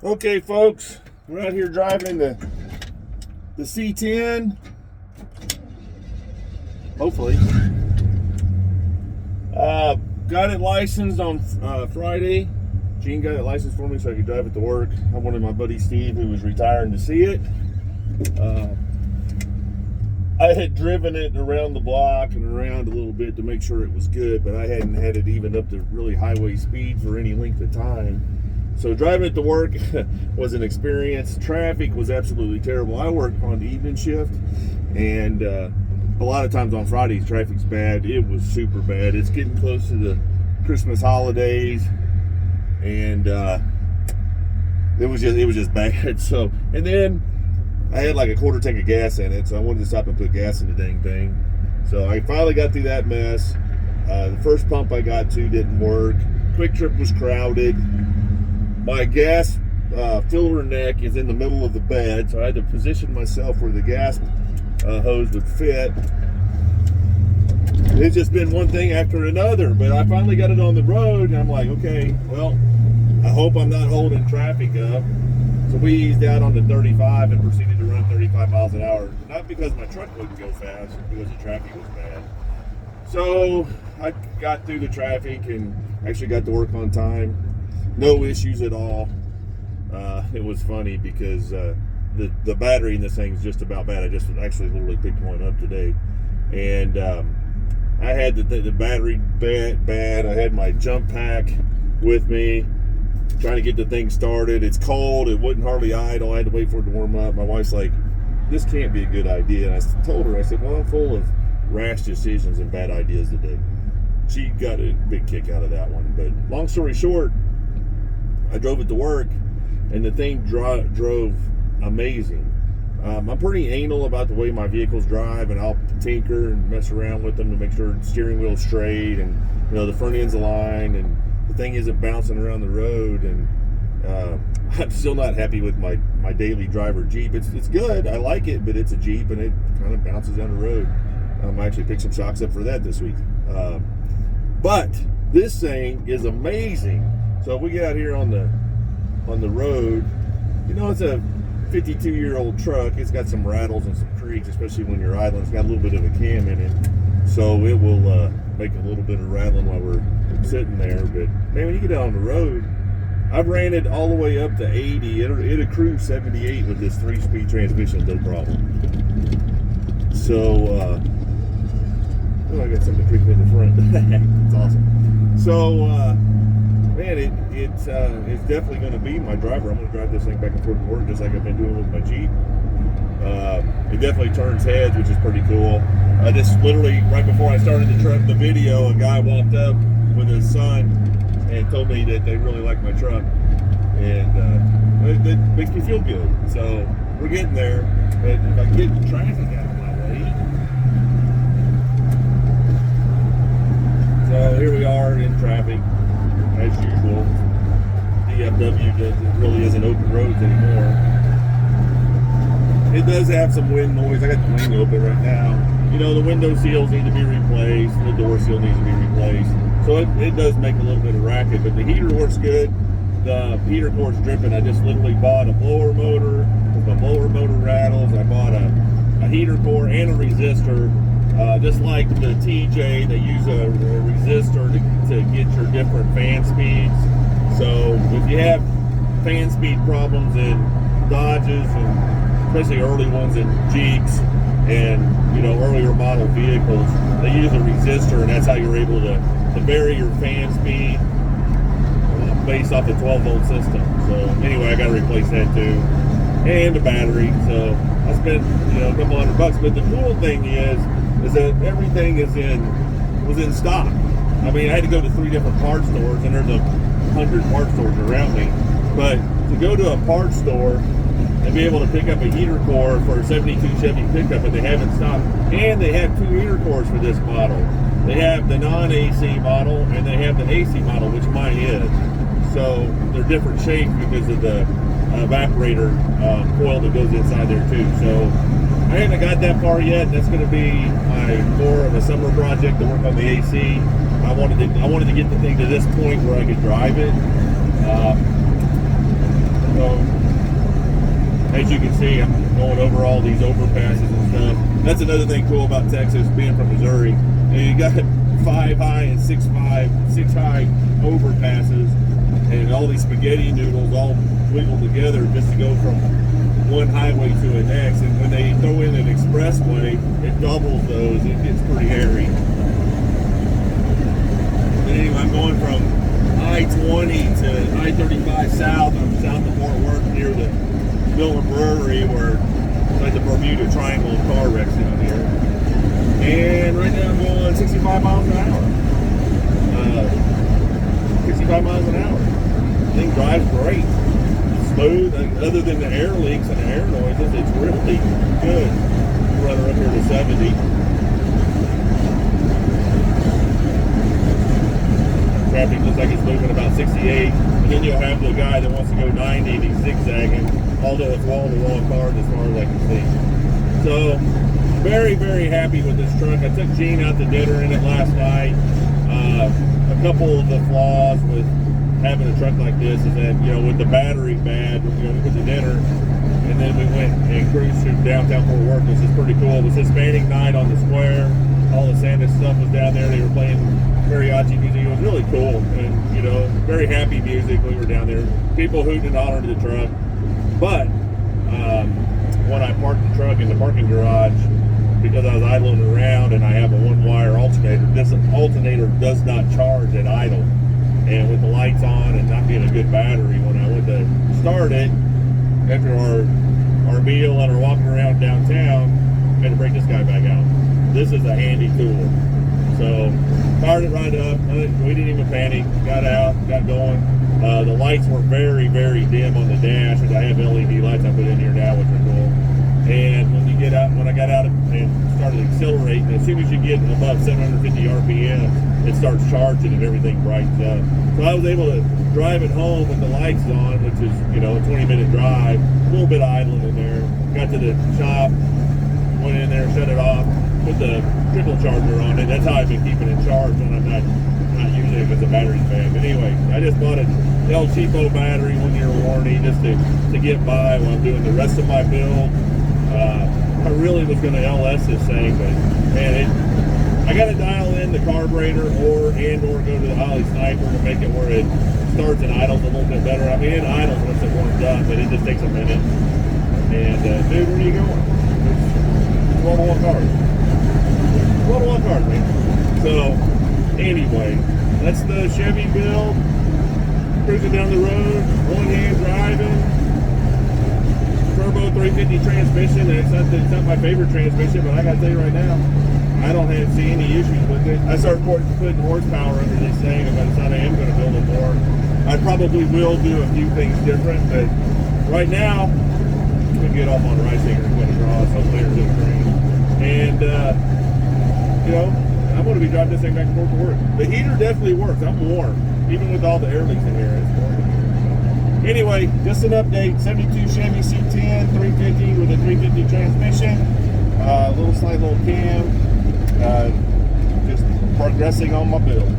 Okay, folks, we're out here driving the C10. Hopefully, got it licensed on Friday. Gene got it licensed for me so I could drive it to work. I wanted my buddy Steve, who was retiring, to see it. I had driven it around the block and around a little bit to make sure it was good, but I hadn't had it even up to really highway speed for any length of time. So driving it to work was an experience. Traffic was absolutely terrible. I work on the evening shift, and a lot of times on Fridays traffic's bad. It was super bad. It's getting close to the Christmas holidays, and it was just bad. So, and then I had like a quarter tank of gas in it, so I wanted to stop and put gas in the dang thing. So I finally got through that mess. The first pump I got to didn't work. Quick Trip was crowded. My gas filler neck is in the middle of the bed, so I had to position myself where the gas hose would fit. It's just been one thing after another, but I finally got it on the road, and I'm like, okay, well, I hope I'm not holding traffic up. So we eased out on the 35 and proceeded to run 35 miles an hour. Not because my truck wouldn't go fast, because the traffic was bad. So I got through the traffic and actually got to work on time. No issues at all. It was funny because the battery in this thing is just about bad. I just actually literally picked one up today, and I had the battery bad. I had my jump pack with me, trying to get the thing started. It's cold. It wouldn't hardly idle. I had to wait for it to warm up. My wife's like, "This can't be a good idea." And I told her, I said, "Well, I'm full of rash decisions and bad ideas today." She got a big kick out of that one. But long story short, I drove it to work, and the thing drove amazing. I'm pretty anal about the way my vehicles drive, and I'll tinker and mess around with them to make sure the steering wheel's straight and the front end's aligned and the thing isn't bouncing around the road. And I'm still not happy with my daily driver Jeep. It's good. I like it, but it's a Jeep, and it kind of bounces down the road. I actually picked some shocks up for that this week. But this thing is amazing. So if we get out here on the road, it's a 52-year-old truck. It's got some rattles and some creaks, especially when you're idling. It's got a little bit of a cam in it, so it will make a little bit of rattling while we're sitting there. But man, when you get out on the road, I've ran it all the way up to 80. It'll cruise 78 with this 3-speed transmission, no problem. So I got something creeping in the front. It's awesome. So man, it's definitely going to be my driver. I'm going to drive this thing back and forth to work just like I've been doing with my Jeep. It definitely turns heads, which is pretty cool. Just literally right before I started the video, a guy walked up with his son and told me that they really like my truck, and it makes me feel good. So we're getting there. But if I get the traffic out of my way, so here we are in traffic. As usual, DFW really isn't open roads anymore. It does have some wind noise. I got the window open right now. The window seals need to be replaced. The door seal needs to be replaced. So it does make a little bit of racket, but the heater works good. The heater core's dripping. I just literally bought a blower motor. The blower motor rattles. I bought a heater core and a resistor. Just like the TJ, they use a resistor to get your different fan speeds. So if you have fan speed problems in Dodges, and especially early ones in Jeeps and earlier model vehicles, they use a resistor, and that's how you're able to vary your fan speed based off the 12-volt system. So anyway, I got to replace that too, and the battery. So I spent a couple $100, but the cool thing is that everything was in stock. I mean, I had to go to 3 different parts stores, and there's 100 parts stores around me. But to go to a parts store and be able to pick up a heater core for a 72 Chevy pickup that they have in stock, and they have 2 heater cores for this model. They have the non-AC model, and they have the AC model, which mine is. So they're different shapes because of the evaporator coil that goes inside there too. So I haven't got that far yet. That's going to be more of a summer project to work on the AC. I wanted to get the thing to this point where I could drive it. So you can see, I'm going over all these overpasses and stuff. That's another thing cool about Texas, being from Missouri. You got 5 high and 6 high overpasses, and all these spaghetti noodles all wiggle together just to go from one highway to the next. And when they throw in an expressway, it doubles those. It gets pretty hairy. But anyway, I'm going from I-20 to I-35 south. I'm south of Fort Worth near the Miller Brewery, where it's like the Bermuda Triangle of car wrecks down here. And right now I'm going 65 miles an hour. 65 miles an hour. The thing drives great. It's smooth. Other than the air leaks and the air noises, it's really good. Run her up here to 70. Traffic looks like it's moving about 68. And then you'll have the guy that wants to go 90 and he's zigzagging, although it's wall-to-wall cars as far as I can see. So, very, very happy with this truck. I took Gene out to dinner in it last night. A couple of the flaws with having a truck like this is that, with the battery bad, we went to dinner, and then we went and cruised through downtown Fort Worth, which is pretty cool. It was Hispanic night on the square. All the Santa stuff was down there. They were playing mariachi music. It was really cool, and, very happy music. We were down there. People hooting and hollering to the truck. But when I parked the truck in the parking garage, because I was idling around and I have a one-wire alternator, this alternator does not charge at idle. And with the lights on and not being a good battery, when I went to start it, after our meal and our walking around downtown, I had to break this guy back out. This is a handy tool. So, fired it right up. We didn't even panic. Got out, got going. The lights were very, very dim on the dash, and I have LED lights I put in here now, which are cool. And when I got out and started accelerating, as soon as you get above 750 RPM, it starts charging and everything brightens up. So I was able to drive it home with the lights on, which is, a 20-minute drive, a little bit of idling in there. Got to the shop, went in there, shut it off, put the trickle charger on it. That's how I've been keeping it charged when I'm not using it because the battery's bad. But anyway, I just bought an El Cheapo battery, 1-year warranty, just to get by while I'm doing the rest of my build. I really was going to LS this thing, but man, I got to dial in the carburetor or go to the Holly Sniper to make it where it starts and idles a little bit better. I mean, it idles once it warms up, but it just takes a minute. And dude, where are you going? There's 12-1 cars. 12-1 cars, man. So anyway, that's the Chevy build. Cruising down the road, one hand driving. Turbo 350 transmission, and it's not my favorite transmission, but I gotta tell you right now, I don't see any issues with it. I started putting horsepower under this thing, and by the time I am gonna build it more, I probably will do a few things different, but right now, I'm gonna get off on rice acres, I'm gonna draw some layers of the green. And I'm gonna be driving this thing back and forth to work. The heater definitely works, I'm warm, even with all the air leaks in here, it's warm. Anyway, just an update, 72 Chevy C10, 350 with a 350 transmission, little cam, just progressing on my build.